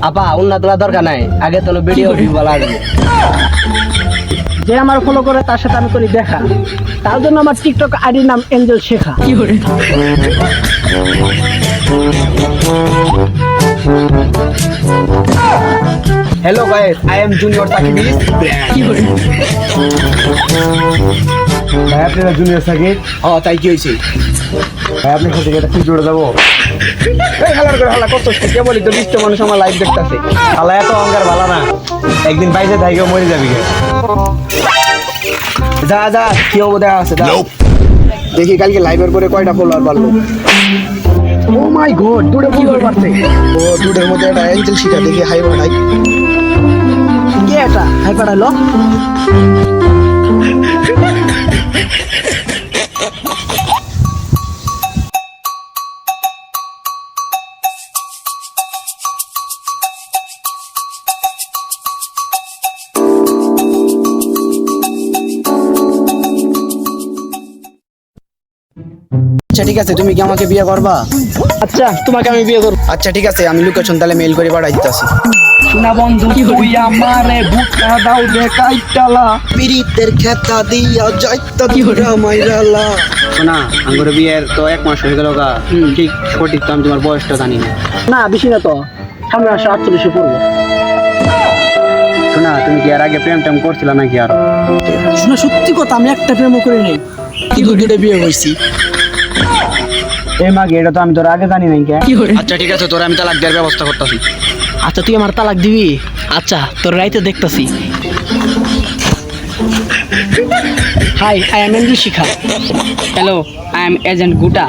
আপা উন্না তোলা দরকার নাই, আগে তো ভিডিও বলা যাবে। যে আমার ফলো করে তার সাথে আমি করি দেখা, তার জন্য আমার টিকটক আইডির নাম এঞ্জেল শেখা। Hello guys, I am junior Sakib. ভাই আপনারা জুনিয়র সাকিব? তাই কি হয়েছে? ভাই আপনার সাথে একটা কি জোড়ে যাবো? হালার করে হালা কত কে বলি তো 20টা মানুষ আমার লাইভ দেখতেছে। আলা এত অহংকার ভালো না, একদিন বাইরে থাকেও মরে যাবি। যা যা কি হবো দেখা আছে, দেখি কালকে লাইভের করে কয়টা ফলোয়ার বাড়লো। ও মাই গড, দুটো ফলোয়ার বাড়ছে। ও দুটোর মধ্যে একটা এঞ্জেল শিখা, দেখি হাই বাড়াই। কে এটা হাই পাঠাইলো? আচ্ছা ঠিক আছে, তুমি কি আমাকে বিয়ে করবা? আচ্ছা তোমাকে আমি বিয়ে করবো। আচ্ছা ঠিক আছে, আমি লোকেশন তাহলে মেইল করে পাঠাই দিতেছি। শোনা বন্ধু তুই আমারে বুকা দাও রে কাইটালা, পিরিতের খেতা দিয়া যাইতা দিরা মাইরালা। শোনা, আঙ্গুর বিয়ের তো 1 মাস হয়ে গেল গা, ঠিক সঠিক তো আমি তোমার বয়সটা জানি না। না বেশি না তো, সামনে আসে 48 পড়বো। শোনা, তুমি কি এর আগে প্রেম টেম করছিল নাকি? আর শোনা সত্যি কথা, আমি একটা প্রেমও করি নাই, কিন্তু দুটো বিয়ে হয়েছি। এই মাগে এটা তো আমি তোর আগে জানি নাই। কে? আচ্ছা ঠিক আছে, তোর আমি তালাক দেওয়ার ব্যবস্থা করতেছি। আচ্ছা তুই আমার তালাক দিবি? আচ্ছা তোর রাইতে দেখতেছি। Hi, I am Angel Shikha. Hello, I am agent গুটা।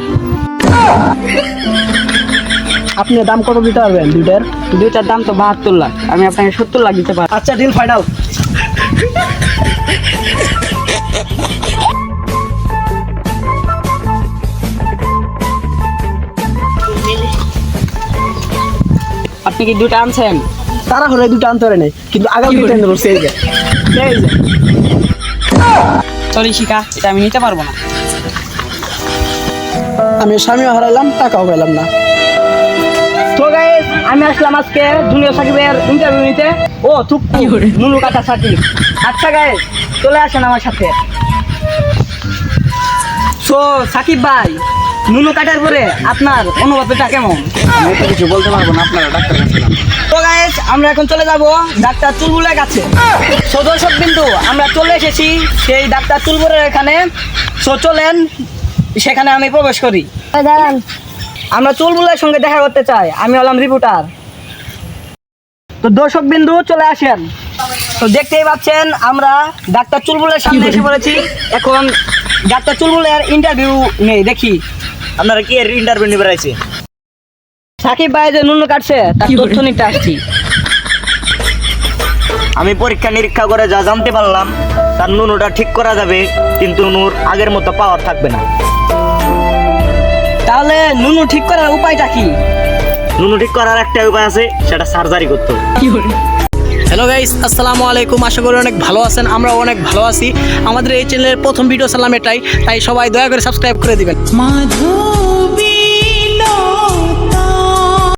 আপনি দাম কত দিতে পারবেন দুইটার? দুইটার দাম তো 72 লাখ, আমি আপনাকে 70 লাখ দিতে পারি। আচ্ছা ডিল ফাইনাল। আপনি কি দুটো আনছেন? তারা হলে দুটো আনতে পারে নাই, কিন্তু আগামী দুটো বলছে এই যে। সরি শিখা, এটা আমি নিতে পারবো না। আমি স্বামীও হারাইলাম, টাকাও পেলাম না। তো গাইস, আমি আসলাম আজকে জুনিয়র সাকিবের ইন্টারভিউ নিতে। ও থুপ্পু নুনু কাটা সাকিব। আচ্ছা গাইস, চলে আসেন আমার সাথে। সো সাকিব ভাই, নুনু কাটার পরে আপনার অনুভূতিটা কেমন? আমি তো কিছু বলতে পারবো না, আপনারা ডাক্তার কাছে যান। তো গাইস, আমরা এখন চলে যাব ডাক্তার চুলবুলের কাছে। সো দর্শক বিন্দু, আমরা চলে এসেছি সেই ডাক্তার চুলবুলের এখানে। সো চলেন সেখানে আমি প্রবেশ করি। দাঁড়ান, আমরা চুলবুলের সঙ্গে দেখা করতে চাই, আমি হলাম রিপোর্টার। তো দর্শক বিন্দু চলে আসেন। তো দেখতেই পাচ্ছেন আমরা ডাক্তার চুলবুলের সামনে এসে পড়েছি। এখন ডাক্তার চুলবুলের ইন্টারভিউ নেই, দেখি আপনারা কি এর ইন্টারভিউ নিবে রাইছে? সাকিব ভাই যে নুনু কাটছে তার তথ্য নিতে আসছি। আমি পরীক্ষা নিরীক্ষা করে যা জানতে পারলাম, তার নুনুটা ঠিক করা যাবে, কিন্তু নুনুর আগের মতো পাওয়ার থাকবে না। তাহলে নুনু ঠিক করার উপায়টা কি? নুনু ঠিক করার একটাই উপায় আছে, সেটা সার্জারি করতে হবে। হ্যালো গাইস, আসসালামু আলাইকুম। আশা করি অনেক ভালো আছেন, আমরা অনেক ভালো আছি। আমাদের এই চ্যানেলের প্রথম ভিডিও সালাম এটাই, তাই সবাই দয়া করে সাবস্ক্রাইব করে দিবেন।